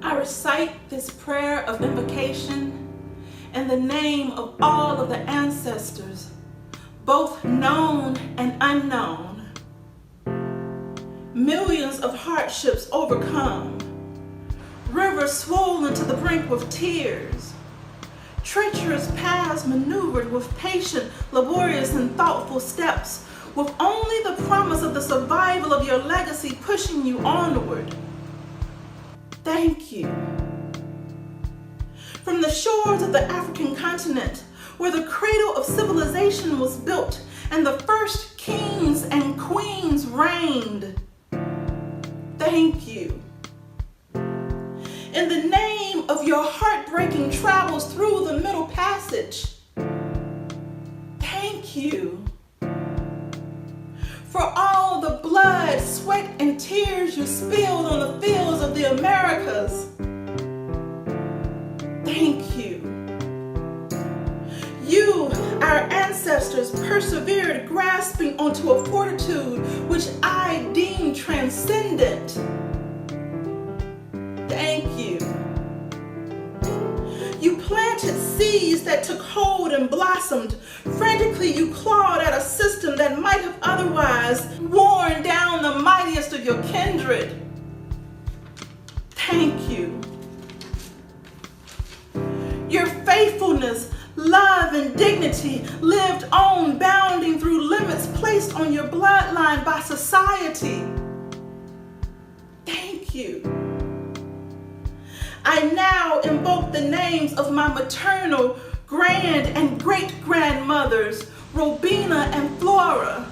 I recite this prayer of invocation in the name of all of the ancestors, both known and unknown. Millions of hardships overcome, rivers swollen to the brink with tears, treacherous paths maneuvered with patient, laborious, and thoughtful steps, with only the promise of the survival of your legacy pushing you onward. Thank you. From the shores of the African continent, where the cradle of civilization was built and the first kings and queens reigned, thank you. In the name of your heartbreaking travels through the Middle Passage, thank you. For all the blood, sweat, and tears you spilled on the fields of the Americas, thank you. You, our ancestors, persevered, grasping onto a fortitude which I deem transcendent. Thank you. You planted seeds that took hold and blossomed. Frantically, you clawed at a system that might have otherwise worn down the mightiest of your kindred. Thank you. Your faithfulness, love, and dignity lived on, bounding through limits placed on your bloodline by society. Thank you. I now invoke the names of my maternal, grand, and great-grandmothers, Robina and Flora.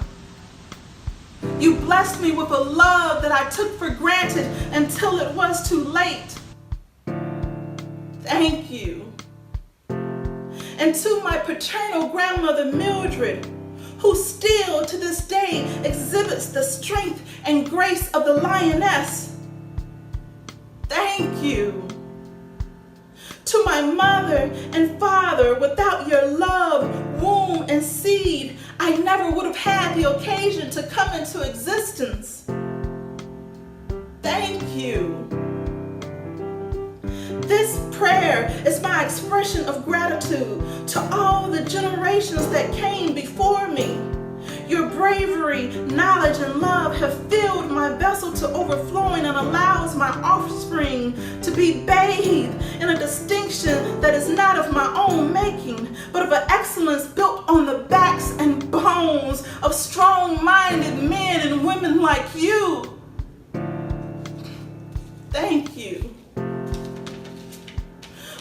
You blessed me with a love that I took for granted until it was too late. Thank you. And to my paternal grandmother, Mildred, who still to this day exhibits the strength and grace of the lioness, thank you. To my mother and father, without your love, womb, and seed, I never would have had the occasion to come into existence. Thank you. This prayer is my expression of gratitude to all the generations that came before me. Your bravery, knowledge, and love have filled my vessel to overflowing and allows my offspring to be bathed in a distinction that is not of my own making, but of an excellence built on the backs and bones of strong-minded men and women like you. Thank you.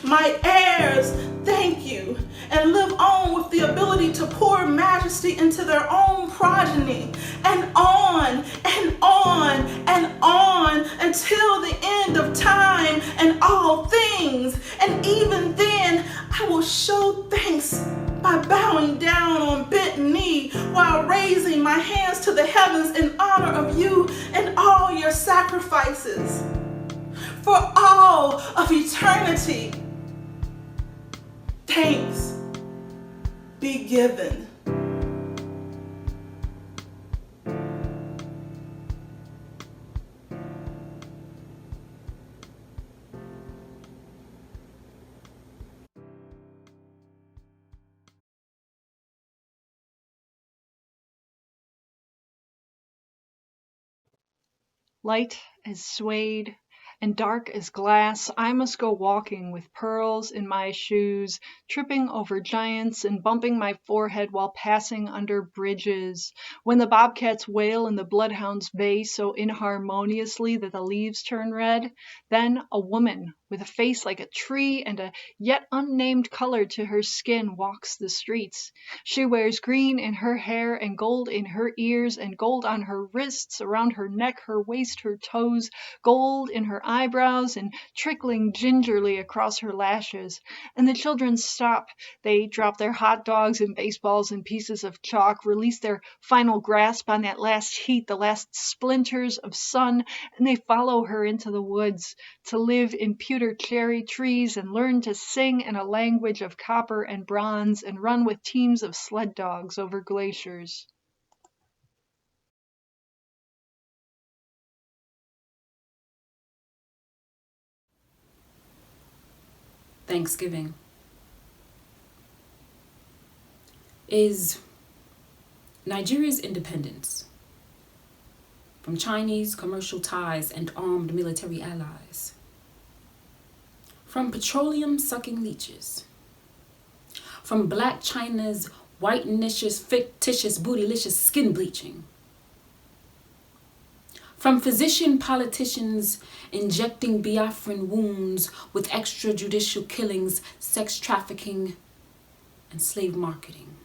My heirs, thank you, and live on with the ability to pour majesty into their own progeny, and on and on and on until the end of time and all things. And even then, I will show thanks by bowing down on bent knee while raising my hands to the heavens in honor of you and all your sacrifices. For all of eternity, thanks be given. Light as suede and dark as glass, I must go walking with pearls in my shoes, tripping over giants and bumping my forehead while passing under bridges. When the bobcats wail and the bloodhounds bay so inharmoniously that the leaves turn red, then a woman with a face like a tree and a yet unnamed color to her skin walks the streets. She wears green in her hair and gold in her ears and gold on her wrists, around her neck, her waist, her toes, gold in her eyebrows and trickling gingerly across her lashes. And the children stop. They drop their hot dogs and baseballs and pieces of chalk, release their final grasp on that last heat, the last splinters of sun, and they follow her into the woods to live in pewter cherry trees and learn to sing in a language of copper and bronze and run with teams of sled dogs over glaciers. Thanksgiving is Nigeria's independence from Chinese commercial ties and armed military allies, from petroleum-sucking leeches, from Black China's whitenicious, fictitious, bootylicious skin bleaching, from physician politicians injecting Biafran wounds with extrajudicial killings, sex trafficking, and slave marketing.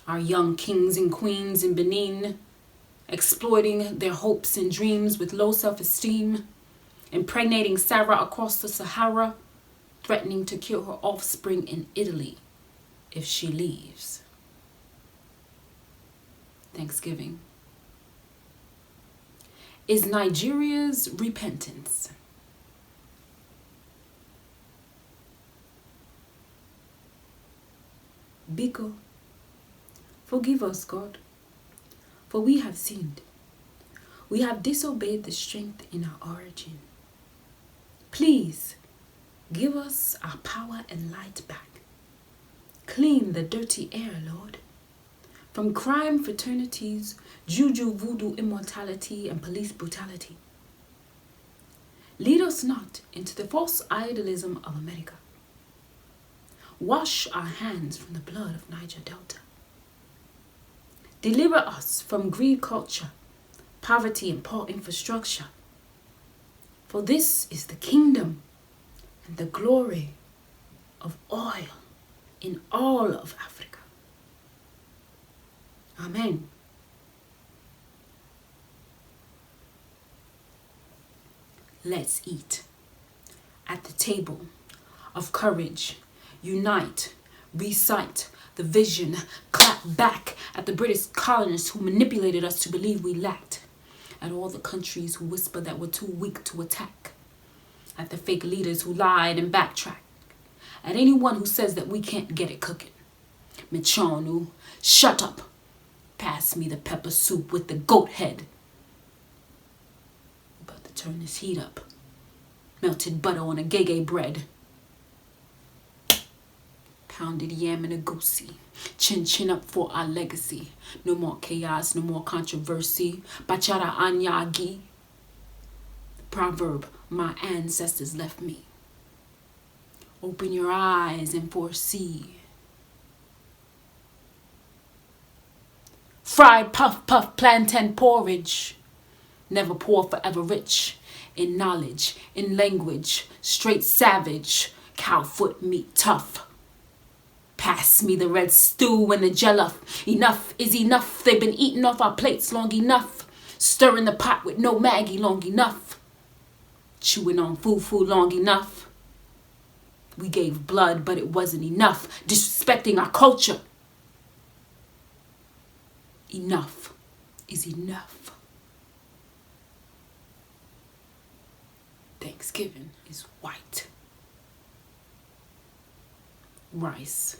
Our young kings and queens in Benin exploiting their hopes and dreams with low self-esteem, impregnating Sarah across the Sahara, threatening to kill her offspring in Italy if she leaves. Thanksgiving is Nigeria's repentance. Biko, forgive us, God, for we have sinned. We have disobeyed the strength in our origin. Please, give us our power and light back. Clean the dirty air, Lord, from crime fraternities, juju, voodoo, immortality, and police brutality. Lead us not into the false idolism of America. Wash our hands from the blood of Niger Delta. Deliver us from greed culture, poverty, and poor infrastructure. For this is the kingdom and the glory of oil in all of Africa. Amen. Let's eat. At the table of courage, unite, recite the vision, clap back at the British colonists who manipulated us to believe we lacked, at all the countries who whisper that we're too weak to attack, at the fake leaders who lied and backtracked, at anyone who says that we can't get it cooking. Michonu, shut up. Pass me the pepper soup with the goat head. About to turn this heat up. Melted butter on a gege bread. Pounded yam and a goosey. Chin chin up for our legacy. No more chaos, no more controversy. Bachara anyagi. The proverb my ancestors left me. Open your eyes and foresee. Fried puff puff plantain porridge. Never poor, forever rich. In knowledge, in language, straight savage. Cow foot meat tough. Pass me the red stew and the jollof. Enough is enough. They've been eating off our plates long enough. Stirring the pot with no Maggie long enough. Chewing on foo-foo long enough. We gave blood, but it wasn't enough. Disrespecting our culture. Enough is enough. Thanksgiving is white. Rice.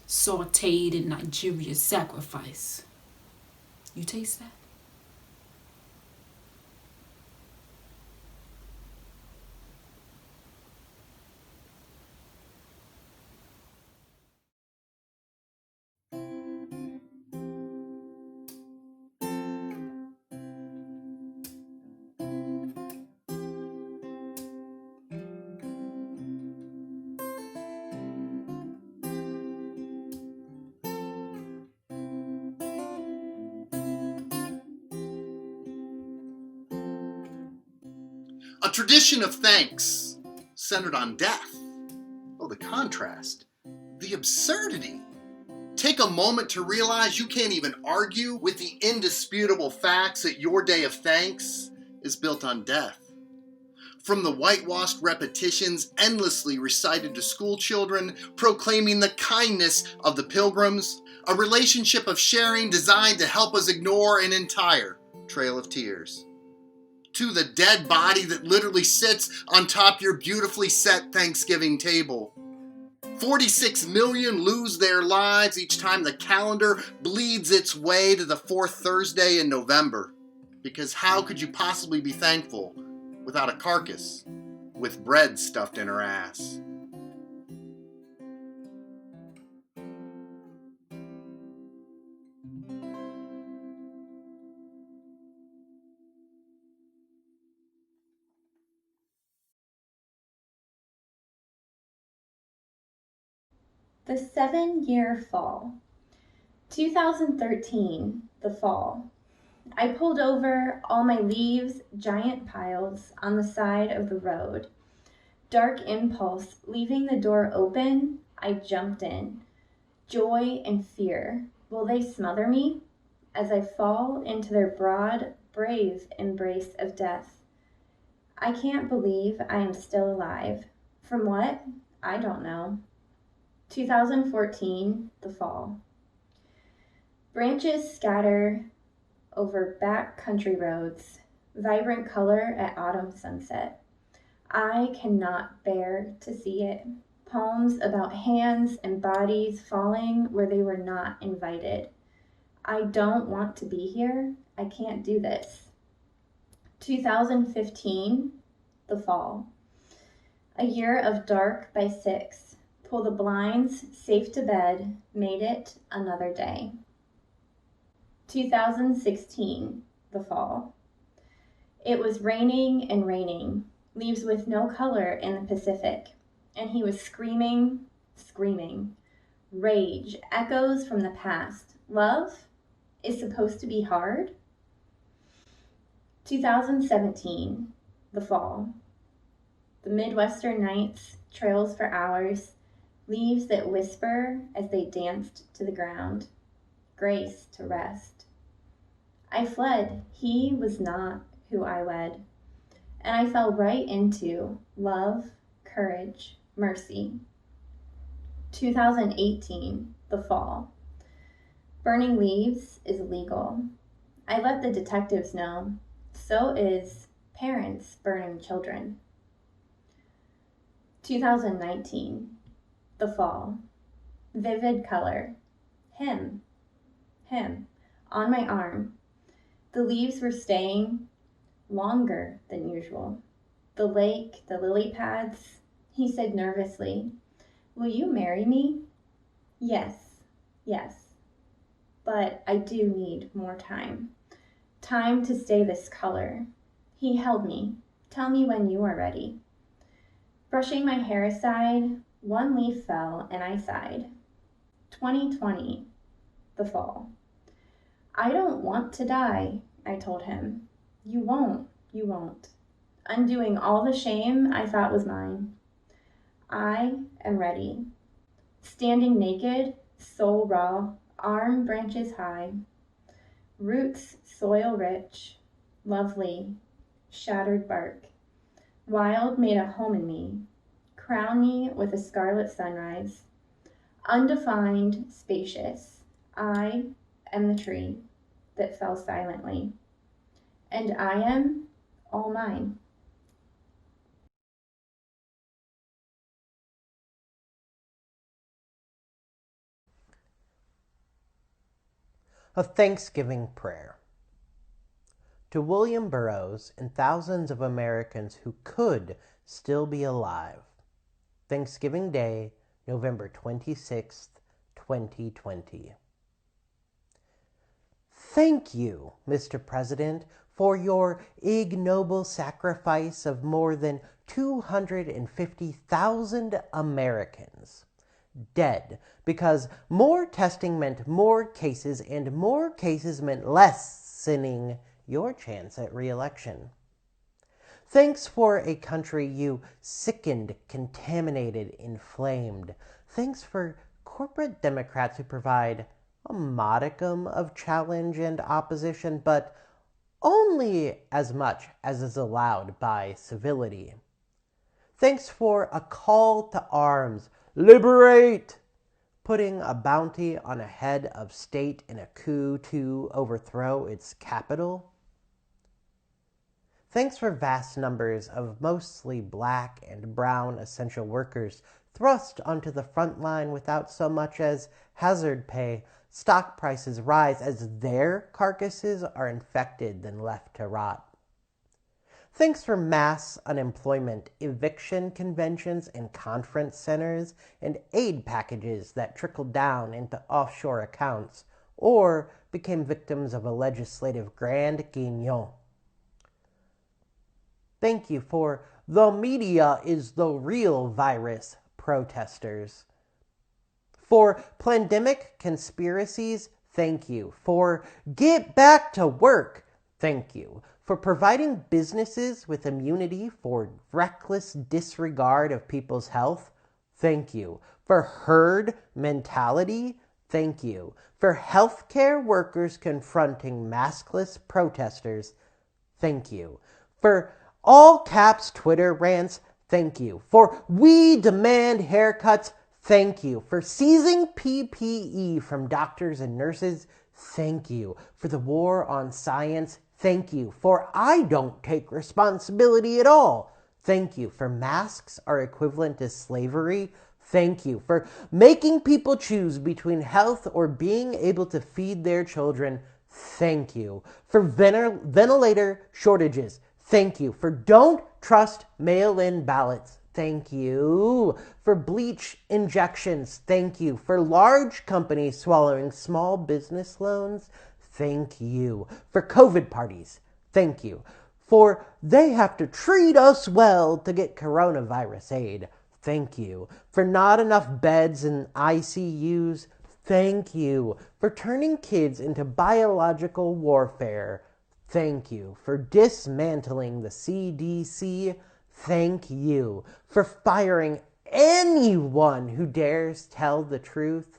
Sauteed in Nigeria's sacrifice. You taste that? A tradition of thanks centered on death. Oh, the contrast. The absurdity. Take a moment to realize you can't even argue with the indisputable facts that your day of thanks is built on death. From the whitewashed repetitions endlessly recited to school children, proclaiming the kindness of the pilgrims, a relationship of sharing designed to help us ignore an entire trail of tears. To the dead body that literally sits on top your beautifully set Thanksgiving table. 46 million lose their lives each time the calendar bleeds its way to the fourth Thursday in November. Because how could you possibly be thankful without a carcass? with bread stuffed in her ass. The 7-year fall. 2013, the fall. I pulled over, all my leaves, giant piles, on the side of the road. Dark impulse, leaving the door open, I jumped in. Joy and fear. Will they smother me? As I fall into their broad, brave embrace of death. I can't believe I am still alive. From what? I don't know. 2014, the fall. Branches scatter over back country roads, vibrant color at autumn sunset. I cannot bear to see it. Poems about hands and bodies falling where they were not invited. I don't want to be here. I can't do this. 2015, the fall. A year of dark by 6. Pull the blinds, safe to bed, made it another day. 2016, the fall. It was raining and raining, leaves with no color in the Pacific, and he was screaming, screaming. Rage, echoes from the past. Love is supposed to be hard. 2017, the fall. The Midwestern nights, trails for hours, leaves that whisper as they danced to the ground, grace to rest. I fled, he was not who I wed, and I fell right into love, courage, mercy. 2018, the fall. Burning leaves is legal. I let the detectives know, so is parents burning children. 2019, the fall. Vivid color. Him, on my arm. The leaves were staying longer than usual. The lake, the lily pads. He said nervously, will you marry me? Yes, but I do need more time. Time to stay this color. He held me. Tell me when you are ready. Brushing my hair aside, one leaf fell and I sighed. 2020, the fall. I don't want to die, I told him. You won't. Undoing all the shame I thought was mine. I am ready. Standing naked, soul raw, arm branches high. Roots soil rich, lovely, shattered bark. Wild made a home in me. Crown me with a scarlet sunrise. Undefined, spacious. I am the tree that fell silently. And I am all mine. A Thanksgiving Prayer. To William Burroughs and thousands of Americans who could still be alive. Thanksgiving Day, November 26th, 2020. Thank you, Mr. President, for your ignoble sacrifice of more than 250,000 Americans. Dead because more testing meant more cases, and more cases meant lessening your chance at re-election. Thanks for a country you sickened, contaminated, inflamed. Thanks for corporate Democrats who provide a modicum of challenge and opposition, but only as much as is allowed by civility. Thanks for a call to arms. Liberate! Putting a bounty on a head of state in a coup to overthrow its capital. Thanks for vast numbers of mostly black and brown essential workers thrust onto the front line without so much as hazard pay. Stock prices rise as their carcasses are infected then left to rot. Thanks for mass unemployment, eviction conventions and conference centers, and aid packages that trickled down into offshore accounts or became victims of a legislative grand guignol. Thank you for the media is the real virus protesters. For pandemic conspiracies, thank you. For get back to work, thank you. For providing businesses with immunity for reckless disregard of people's health, thank you. For herd mentality, thank you. For healthcare workers confronting maskless protesters, thank you. For all caps Twitter rants, thank you. For we demand haircuts, thank you. For seizing PPE from doctors and nurses, thank you. For the war on science, thank you. For I don't take responsibility at all, thank you. For masks are equivalent to slavery, thank you. For making people choose between health or being able to feed their children, thank you. For ventilator shortages, thank you. For don't trust mail-in ballots, thank you. For bleach injections, thank you. For large companies swallowing small business loans, thank you. For COVID parties, thank you. For they have to treat us well to get coronavirus aid, thank you. For not enough beds in ICUs, thank you. For turning kids into biological warfare, thank you. For dismantling the CDC, thank you. For firing anyone who dares tell the truth,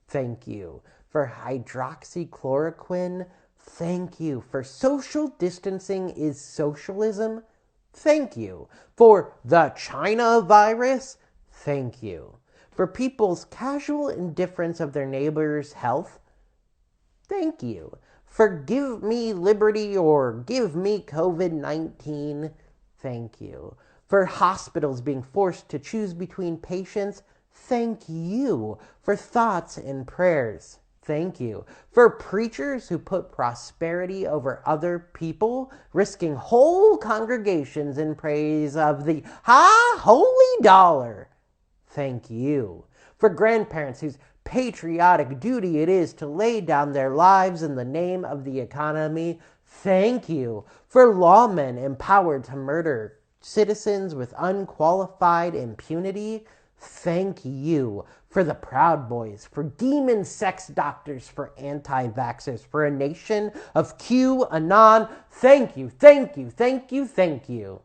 thank you. For hydroxychloroquine, thank you. For social distancing is socialism, thank you. For the China virus, thank you. For people's casual indifference of their neighbor's health, thank you. For give me liberty or give me COVID-19, thank you. For hospitals being forced to choose between patients, thank you. For thoughts and prayers, thank you. For preachers who put prosperity over other people, risking whole congregations in praise of the high holy dollar, thank you. For grandparents whose patriotic duty it is to lay down their lives in the name of the economy, thank you. For lawmen empowered to murder citizens with unqualified impunity, thank you. For the Proud Boys, for demon sex doctors, for anti-vaxxers, for a nation of QAnon, thank you, thank you, thank you, thank you.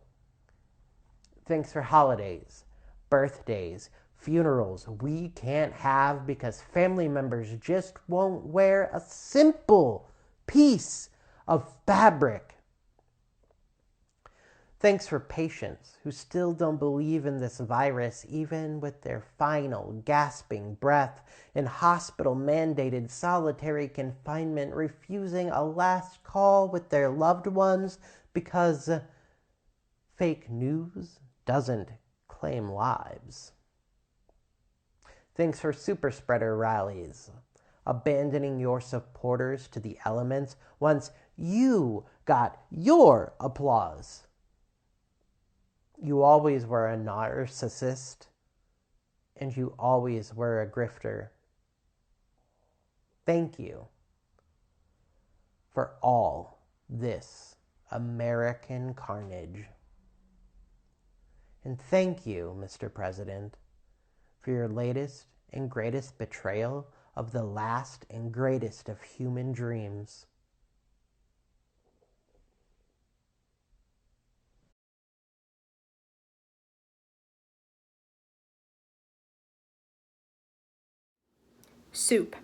Thanks for holidays, birthdays, funerals we can't have because family members just won't wear a simple piece of fabric. Thanks for patients who still don't believe in this virus even with their final gasping breath in hospital-mandated solitary confinement, refusing a last call with their loved ones because fake news doesn't claim lives. Thanks for super spreader rallies, abandoning your supporters to the elements once you got your applause. You always were a narcissist, and you always were a grifter. Thank you for all this American carnage. And thank you, Mr. President, for your latest and greatest betrayal of the last and greatest of human dreams. Soup.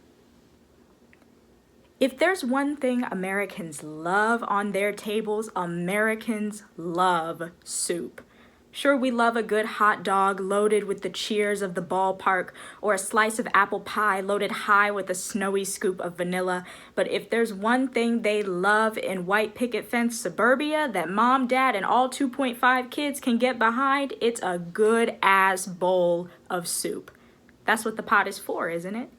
If there's one thing Americans love on their tables, Americans love soup. Sure, we love a good hot dog loaded with the cheers of the ballpark, or a slice of apple pie loaded high with a snowy scoop of vanilla, but if there's one thing they love in white picket fence suburbia that mom, dad, and all 2.5 kids can get behind, it's a good-ass bowl of soup. That's what the pot is for, isn't it?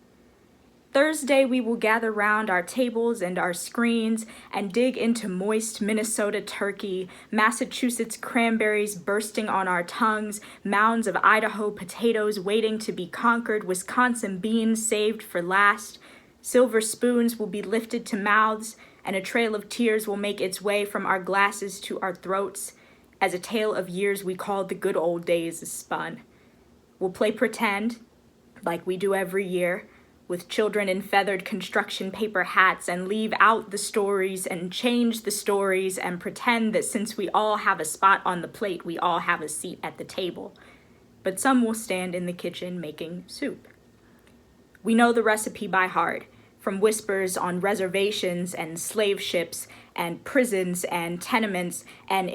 Thursday, we will gather round our tables and our screens and dig into moist Minnesota turkey, Massachusetts cranberries bursting on our tongues, mounds of Idaho potatoes waiting to be conquered, Wisconsin beans saved for last. Silver spoons will be lifted to mouths, and a trail of tears will make its way from our glasses to our throats as a tale of years we called the good old days is spun. We'll play pretend, like we do every year, with children in feathered construction paper hats, and leave out the stories and change the stories and pretend that since we all have a spot on the plate, we all have a seat at the table. But some will stand in the kitchen making soup. We know the recipe by heart, from whispers on reservations and slave ships and prisons and tenements and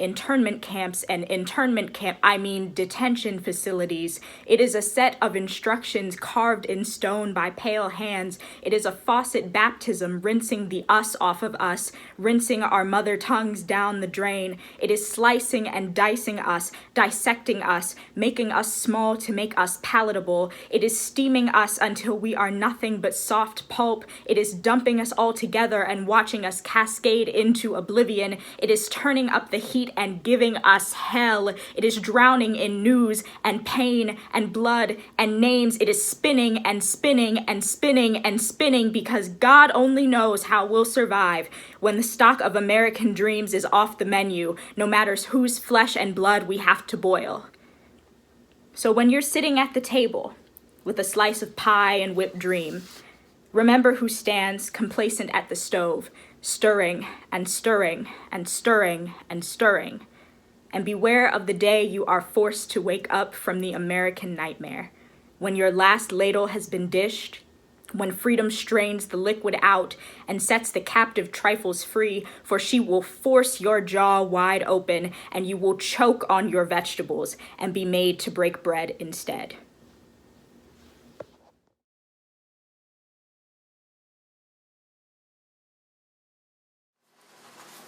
detention facilities. It is a set of instructions carved in stone by pale hands. It is a faucet baptism, rinsing the us off of us, rinsing our mother tongues down the drain. It is slicing and dicing us, dissecting us, making us small to make us palatable. It is steaming us until we are nothing but soft pulp. It is dumping us all together and watching us cascade into oblivion. It is turning up the heat and giving us hell. It is drowning in news and pain and blood and names. It is spinning and spinning and spinning and spinning, because God only knows how we'll survive when the stock of American dreams is off the menu, no matter whose flesh and blood we have to boil. So when you're sitting at the table with a slice of pie and whipped dream, remember who stands complacent at the stove, stirring and stirring and stirring and stirring. And beware of the day you are forced to wake up from the American nightmare, when your last ladle has been dished, when freedom strains the liquid out and sets the captive trifles free, for she will force your jaw wide open, and you will choke on your vegetables and be made to break bread instead.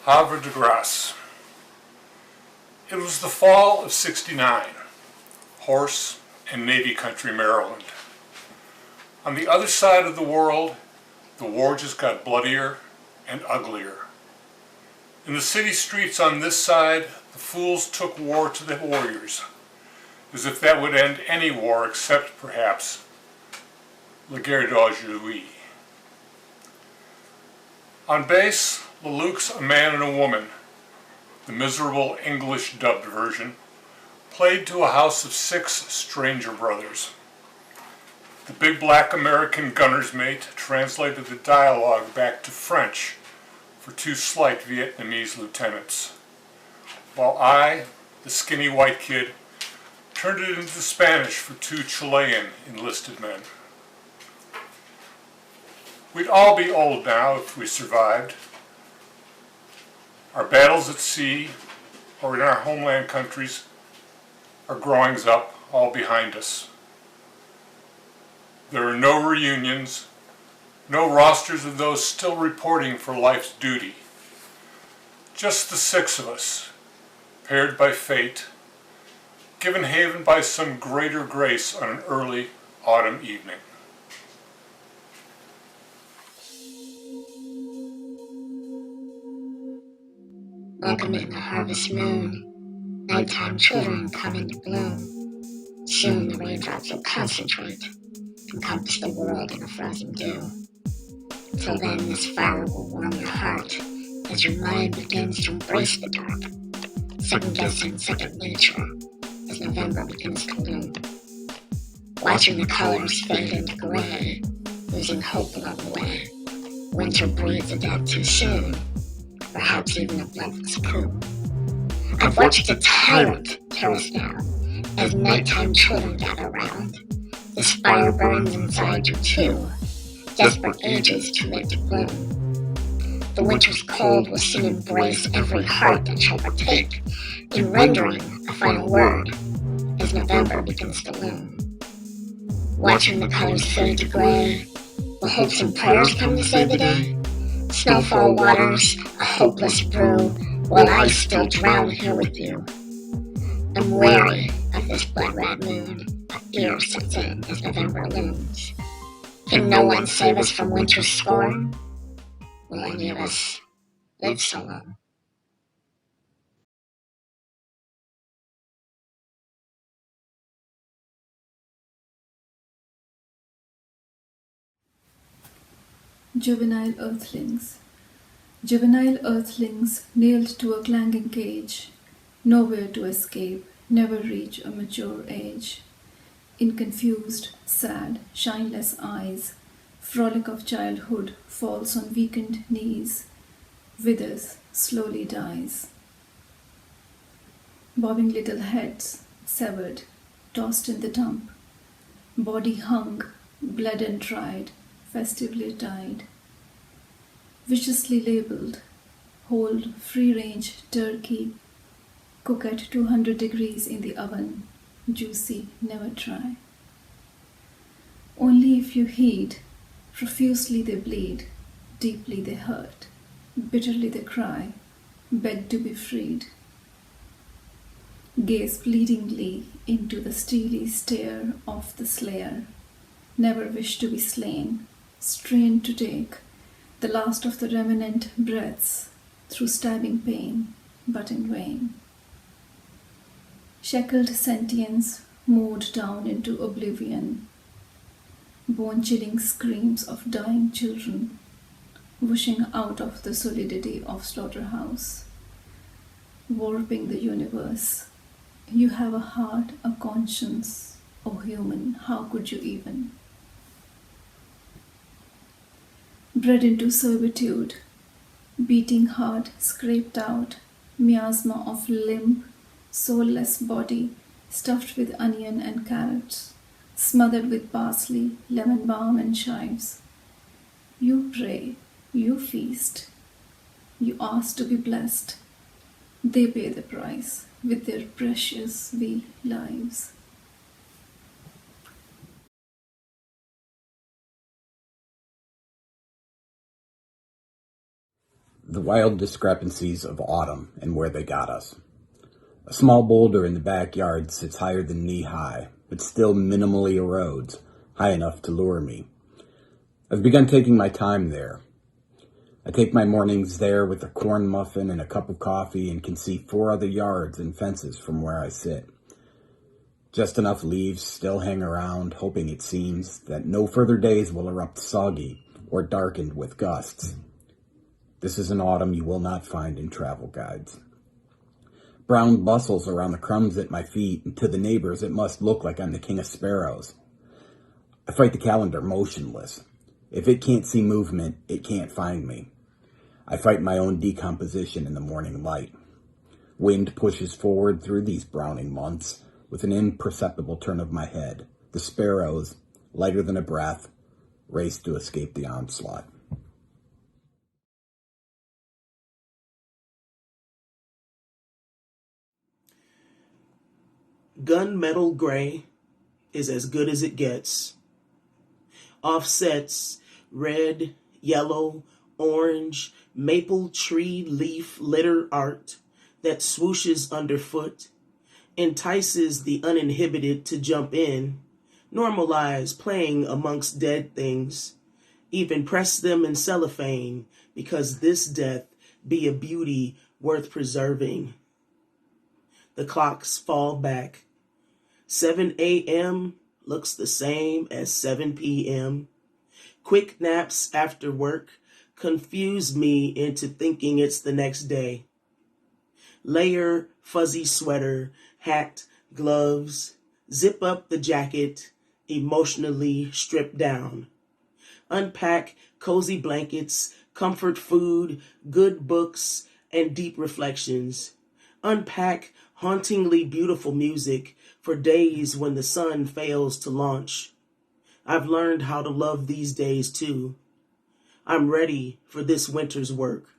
Havre de Grace. It was the fall of '69, horse and Navy country Maryland. On the other side of the world, the war just got bloodier and uglier. In the city streets on this side, the fools took war to the warriors, as if that would end any war except, perhaps, la guerre d'aujourd'hui. On base, the Lukes, a man and a woman, the miserable English dubbed version, played to a house of 6 stranger brothers. The big black American gunner's mate translated the dialogue back to French for 2 slight Vietnamese lieutenants, while I, the skinny white kid, turned it into Spanish for 2 Chilean enlisted men. We'd all be old now if we survived. Our battles at sea, or in our homeland countries, our growings up, all behind us. There are no reunions, no rosters of those still reporting for life's duty. Just the 6 of us, paired by fate, given haven by some greater grace on an early autumn evening. Welcoming the harvest moon, nighttime children come into bloom. Soon the raindrops will concentrate, encompass the world in a frozen dew. Till then this fire will warm your heart, as your mind begins to embrace the dark, second-guessing second nature, as November begins to loom. Watching the colors fade into gray, losing hope along the way. Winter breeds a death too soon, perhaps even a bloodless coup. I've watched a tyrant tear us down, as nighttime children gather round. This fire burns inside you too, desperate ages too late to bloom. The winter's cold will soon embrace every heart that shall partake in rendering a final word, as November begins to loom. Watching the colors fade to gray, will hopes and prayers come to save the day? Snowfall waters, a hopeless brew, while I still drown here with you. I'm wary of this blood-red moon, a fear sets in as November looms. Can no one save us from winter's scorn? Will any of us live so long? Juvenile Earthlings. Juvenile Earthlings nailed to a clanging cage, nowhere to escape, never reach a mature age. In confused, sad, shineless eyes, frolic of childhood falls on weakened knees, withers, slowly dies. Bobbing little heads, severed, tossed in the dump, body hung, bled and dried, festively died. Viciously labeled, whole free-range turkey, cook at 200 degrees in the oven, juicy, never dry. Only if you heed, profusely they bleed, deeply they hurt, bitterly they cry, beg to be freed. Gaze pleadingly into the steely stare of the slayer, never wish to be slain, strain to take the last of the remnant breaths through stabbing pain, but in vain. Shackled sentience mowed down into oblivion, bone-chilling screams of dying children, whooshing out of the solidity of slaughterhouse, warping the universe. You have a heart, a conscience, O human, how could you even? Bred into servitude, beating heart scraped out, miasma of limb, soulless body, stuffed with onion and carrots, smothered with parsley, lemon balm and chives. You pray, you feast, you ask to be blessed. They pay the price with their precious wee lives. The wild discrepancies of autumn and where they got us. A small boulder in the backyard sits higher than knee-high, but still minimally erodes, high enough to lure me. I've begun taking my time there. I take my mornings there with a corn muffin and a cup of coffee and can see 4 other yards and fences from where I sit. Just enough leaves still hang around, hoping it seems that no further days will erupt soggy or darkened with gusts. This is an autumn you will not find in travel guides. Brown bustles around the crumbs at my feet, and to the neighbors it must look like I'm the king of sparrows. I fight the calendar motionless. If it can't see movement, it can't find me. I fight my own decomposition in the morning light. Wind pushes forward through these browning months with an imperceptible turn of my head. The sparrows, lighter than a breath, race to escape the onslaught. Gunmetal gray is as good as it gets. Offsets red, yellow, orange, maple tree leaf litter art that swooshes underfoot, entices the uninhibited to jump in, normalize playing amongst dead things, even press them in cellophane, because this death be a beauty worth preserving. The clocks fall back. 7 a.m. looks the same as 7 p.m. Quick naps after work confuse me into thinking it's the next day. Layer fuzzy sweater, hat, gloves, zip up the jacket, emotionally strip down. Unpack cozy blankets, comfort food, good books, and deep reflections. Unpack hauntingly beautiful music for days when the sun fails to launch. I've learned how to love these days too. I'm ready for this winter's work,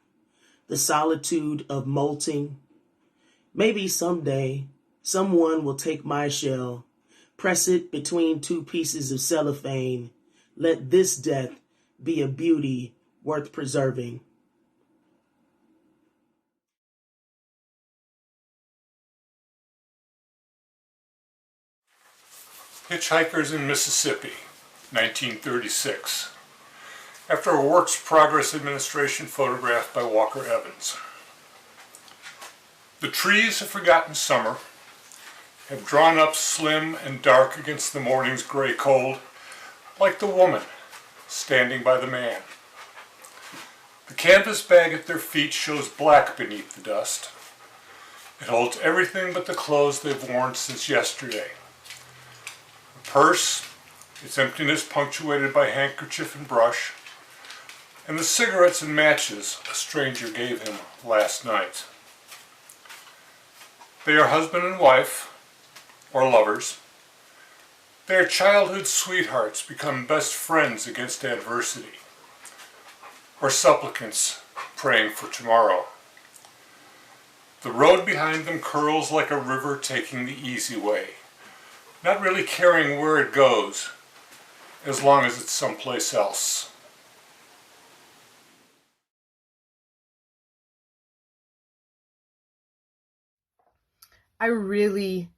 the solitude of molting. Maybe someday someone will take my shell, press it between 2 pieces of cellophane. Let this death be a beauty worth preserving. Hitchhikers in Mississippi, 1936, after a Works Progress Administration photograph by Walker Evans. The trees of forgotten summer have drawn up slim and dark against the morning's gray cold, like the woman standing by the man. The canvas bag at their feet shows black beneath the dust. It holds everything but the clothes they've worn since yesterday. The purse, its emptiness punctuated by handkerchief and brush, and the cigarettes and matches a stranger gave him last night. They are husband and wife, or lovers. They are childhood sweethearts become best friends against adversity, or supplicants praying for tomorrow. The road behind them curls like a river taking the easy way, not really caring where it goes, as long as it's someplace else. I really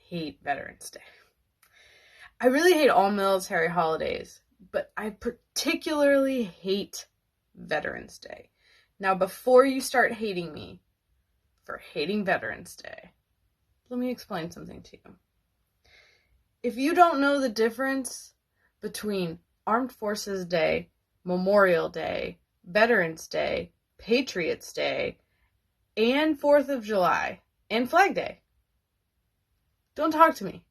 hate Veterans Day. I really hate all military holidays, but I particularly hate Veterans Day. Now, before you start hating me for hating Veterans Day, let me explain something to you. If you don't know the difference between Armed Forces Day, Memorial Day, Veterans Day, Patriots Day, and 4th of July, and Flag Day, don't talk to me.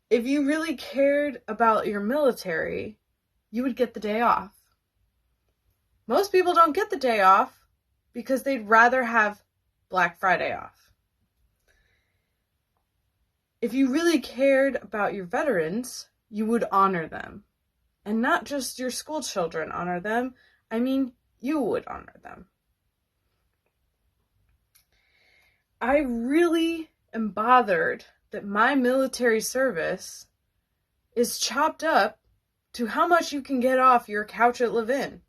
If you really cared about your military, you would get the day off. Most people don't get the day off because they'd rather have Black Friday off. If you really cared about your veterans, you would honor them. And not just your school children honor them, I mean, you would honor them. I really am bothered that my military service is chopped up to how much you can get off your couch at Levin.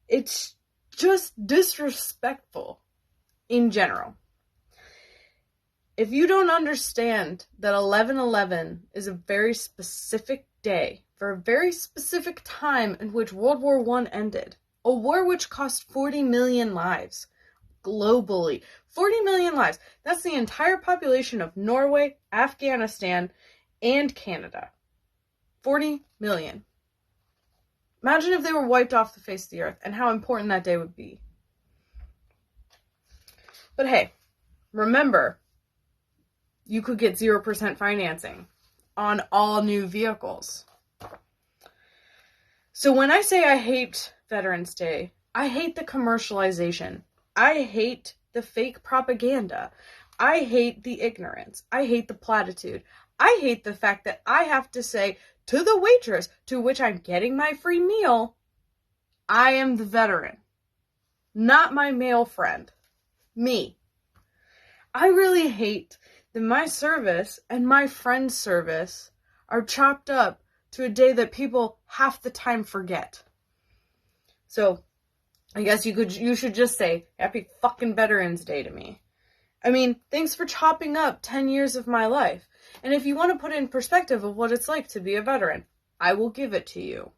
It's just disrespectful in general. If you don't understand that 11/11 is a very specific day for a very specific time in which World War I ended, a war which cost 40 million lives globally. 40 million lives. That's the entire population of Norway, Afghanistan, and Canada. 40 million. Imagine if they were wiped off the face of the earth and how important that day would be. But hey, remember, you could get 0% financing on all new vehicles. So when I say I hate Veterans Day, I hate the commercialization. I hate the fake propaganda. I hate the ignorance. I hate the platitude. I hate the fact that I have to say to the waitress to which I'm getting my free meal, I am the veteran, not my male friend. Me. I really hate that my service and my friend's service are chopped up to a day that people half the time forget. So, I guess you should just say, Happy fucking Veterans Day to me. I mean, thanks for chopping up 10 years of my life. And if you want to put in perspective of what it's like to be a veteran, I will give it to you.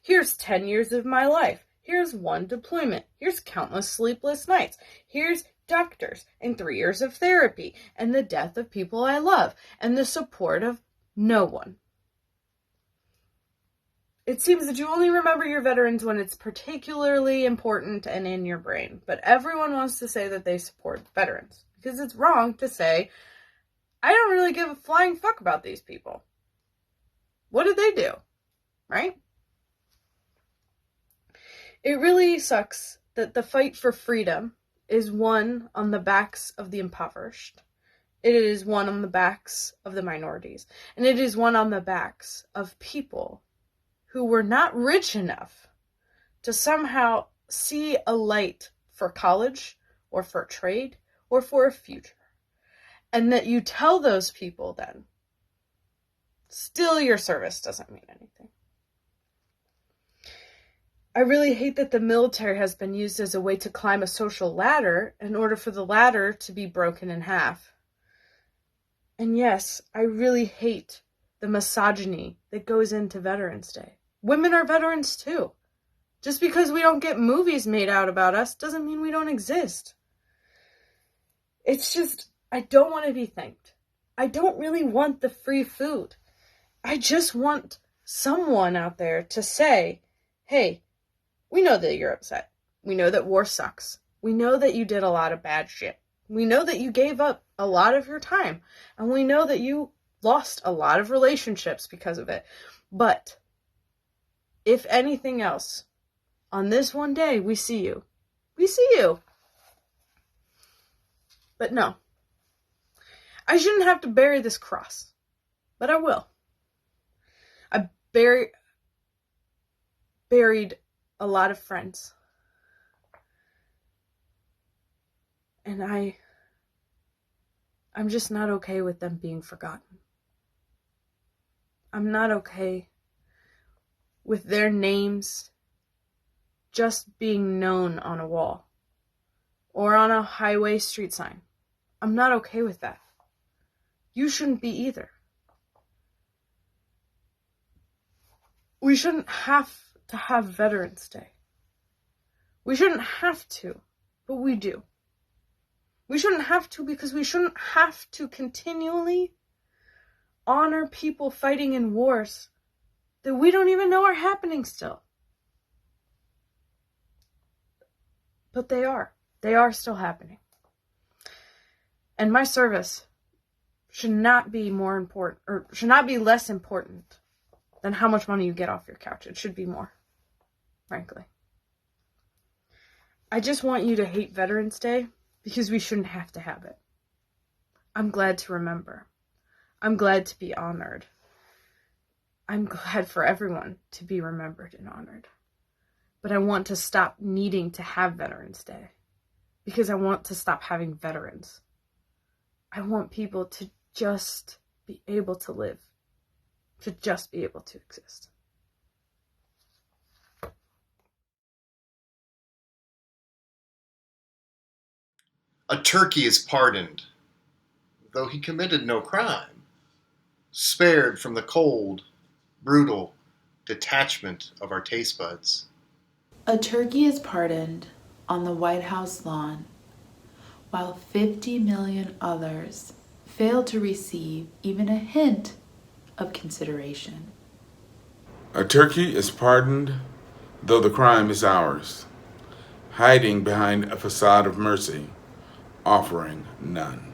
Here's 10 years of my life. Here's one deployment. Here's countless sleepless nights. Here's doctors and 3 years of therapy and the death of people I love and the support of no one. It seems that you only remember your veterans when it's particularly important and in your brain, but everyone wants to say that they support veterans because it's wrong to say, I don't really give a flying fuck about these people. What did they do? Right? It really sucks that the fight for freedom is won on the backs of the impoverished. It is won on the backs of the minorities. And it is won on the backs of people who were not rich enough to somehow see a light for college or for trade or for a future. And that you tell those people then, still your service doesn't mean anything. I really hate that the military has been used as a way to climb a social ladder in order for the ladder to be broken in half. And yes, I really hate the the misogyny that goes into Veterans Day. Women are veterans too. Just because we don't get movies made out about us doesn't mean we don't exist. It's just, I don't want to be thanked. I don't really want the free food. I just want someone out there to say, hey, we know that you're upset. We know that war sucks. We know that you did a lot of bad shit. We know that you gave up a lot of your time. And we know that you lost a lot of relationships because of it. But if anything else, on this one day, we see you. We see you. But no. I shouldn't have to bury this cross. But I will. I buried a lot of friends. And I'm just not okay with them being forgotten. I'm not okay with their names just being known on a wall or on a highway street sign. I'm not okay with that. You shouldn't be either. We shouldn't have to have Veterans Day. We shouldn't have to, but we do. We shouldn't have to because we shouldn't have to continually honor people fighting in wars that we don't even know are happening still. But they are. They are still happening. And my service should not be more important, or should not be less important than how much money you get off your couch. It should be more, frankly. I just want you to hate Veterans Day because we shouldn't have to have it. I'm glad to remember. I'm glad to be honored. I'm glad for everyone to be remembered and honored. But I want to stop needing to have Veterans Day because I want to stop having veterans. I want people to just be able to live, to just be able to exist. A turkey is pardoned, though he committed no crime, spared from the cold, brutal detachment of our taste buds. A turkey is pardoned on the White House lawn, while 50 million others fail to receive even a hint of consideration. A turkey is pardoned, though the crime is ours, hiding behind a facade of mercy, offering none.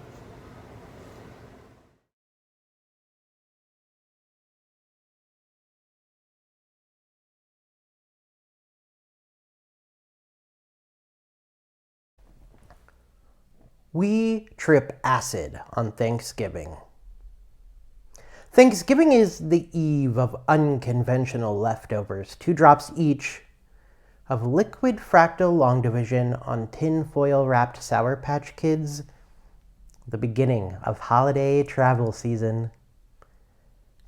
We trip acid on Thanksgiving. Thanksgiving is the eve of unconventional leftovers, 2 drops each of liquid fractal long division on tinfoil wrapped Sour Patch Kids, the beginning of holiday travel season.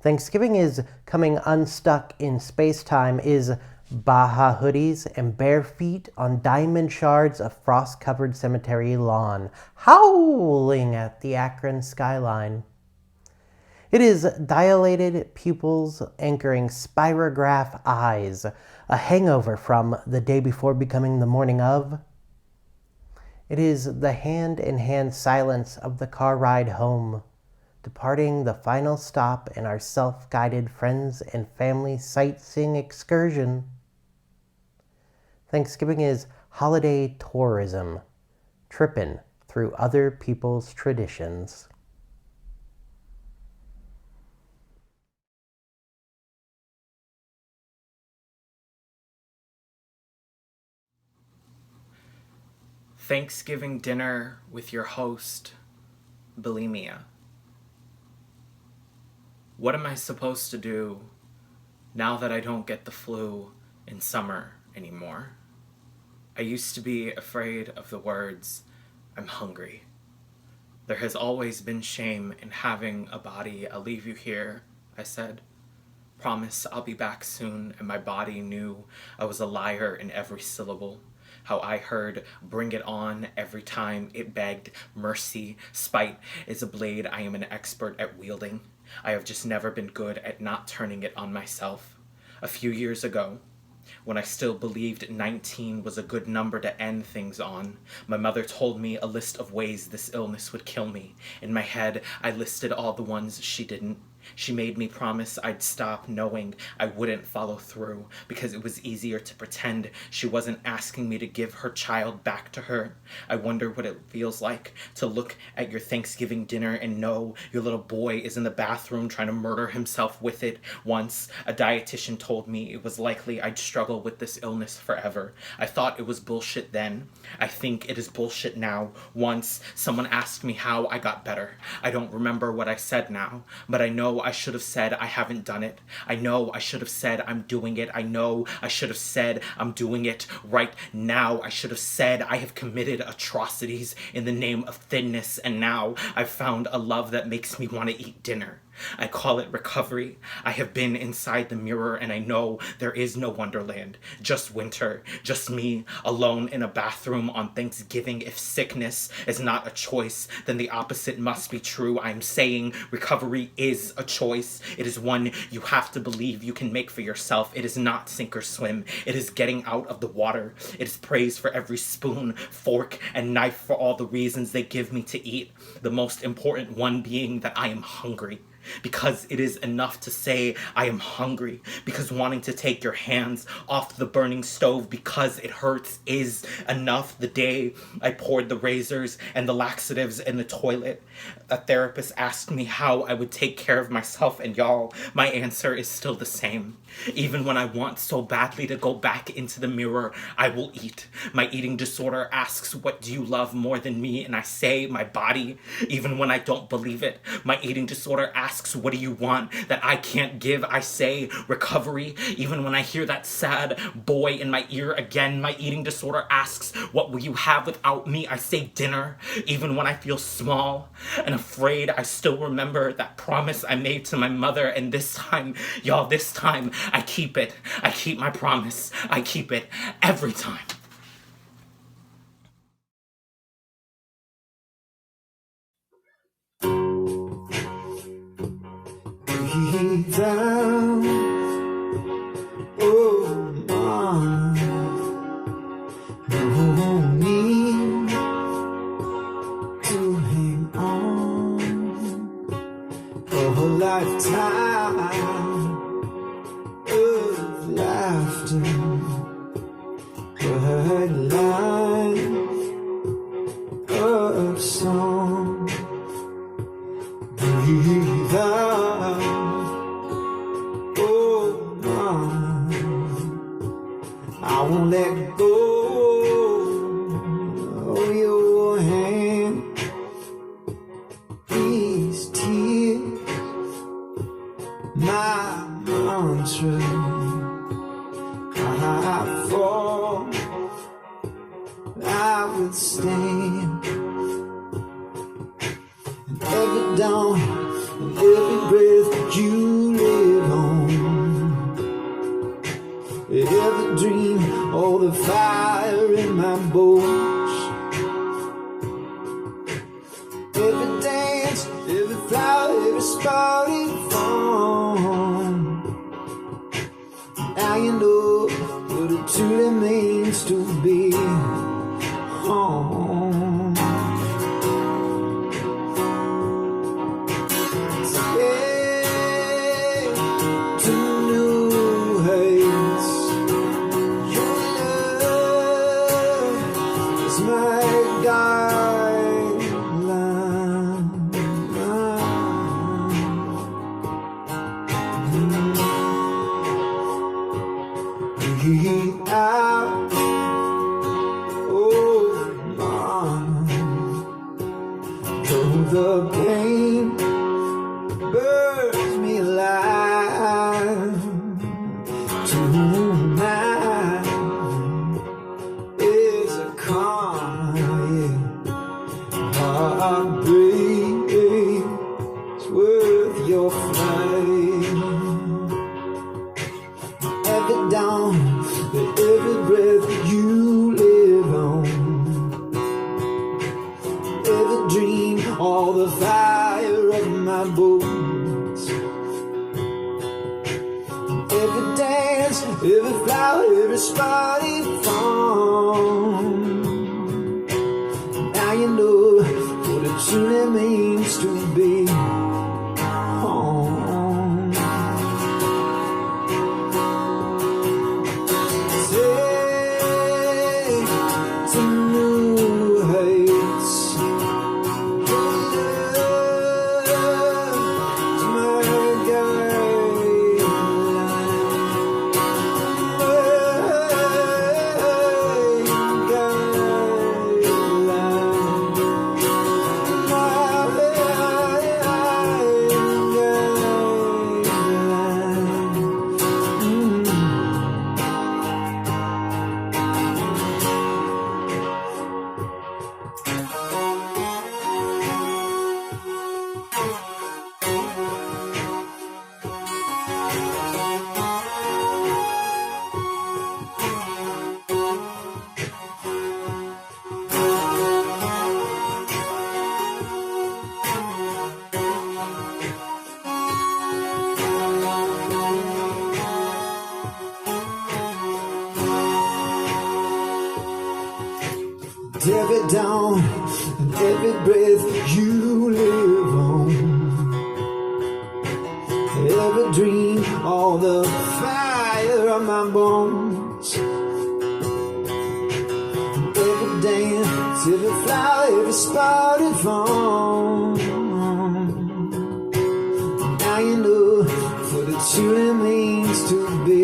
Thanksgiving is coming unstuck in space-time, is Baja hoodies and bare feet on diamond shards of frost-covered cemetery lawn, howling at the Akron skyline. It is dilated pupils anchoring spirograph eyes, a hangover from the day before becoming the morning of. It is the hand-in-hand silence of the car ride home, departing the final stop in our self-guided friends and family sightseeing excursion. Thanksgiving is holiday tourism, tripping through other people's traditions. Thanksgiving dinner with your host, Bulimia. What am I supposed to do now that I don't get the flu in summer anymore? I used to be afraid of the words, I'm hungry. There has always been shame in having a body. I'll leave you here, I said. Promise I'll be back soon, and my body knew I was a liar in every syllable. how I heard "bring it on" every time it begged mercy. Spite is a blade I am an expert at wielding. I have just never been good at not turning it on myself. A few years ago, when I still believed 19 was a good number to end things on, my mother told me a list of ways this illness would kill me. In my head, I listed all the ones she didn't. She made me promise I'd stop, knowing I wouldn't follow through, because it was easier to pretend she wasn't asking me to give her child back to her. I wonder what it feels like to look at your Thanksgiving dinner and know your little boy is in the bathroom trying to murder himself with it. Once, a dietitian told me it was likely I'd struggle with this illness forever. I thought it was bullshit then. I think it is bullshit now. Once, someone asked me how I got better. I don't remember what I said now, but I know I should have said I haven't done it. I know I should have said I'm doing it. I know I should have said I'm doing it right now. I should have said I have committed atrocities in the name of thinness, and now I've found a love that makes me want to eat dinner. I call it recovery. I have been inside the mirror and I know there is no wonderland. Just winter. Just me, alone in a bathroom on Thanksgiving. If sickness is not a choice, then the opposite must be true. I'm saying recovery is a choice. It is one you have to believe you can make for yourself. It is not sink or swim. It is getting out of the water. It is praise for every spoon, fork, and knife for all the reasons they give me to eat. The most important one being that I am hungry. Because it is enough to say I am hungry. Because wanting to take your hands off the burning stove because it hurts is enough. The day I poured the razors and the laxatives in the toilet, a therapist asked me how I would take care of myself, and y'all, my answer is still the same. Even when I want so badly to go back into the mirror, I will eat. My eating disorder asks, what do you love more than me? And I say, my body. Even when I don't believe it. My eating disorder asks, what do you want that I can't give? I say, recovery. Even when I hear that sad boy in my ear again, my eating disorder asks, what will you have without me? I say, dinner. Even when I feel small and afraid, I still remember that promise I made to my mother. And this time, y'all, this time, I keep it. I keep my promise. I keep it every time. Breathe out, oh my, no need to hang on for a lifetime of laughter, bright lines of song. Breathe out, oh my, I won't let go of your hand. These tears, my mantra. I fall, I withstand. And every dawn, and every breath you live on, every dream, all the fire in my bones, every dance, every flower, every sprouting fawn. Now you know what it truly means to be home. Take to new heights. Your love is my guideline. Breathe out, my bones. Every dance, every flower, every spotted fawn. Now you know what it truly means to be home. Take to new heights. To my guideline. Every dawn and every breath you live on, every dream, all the fire of my bones, every dance, every flower, every spotted fawn. Now you know what it truly means to be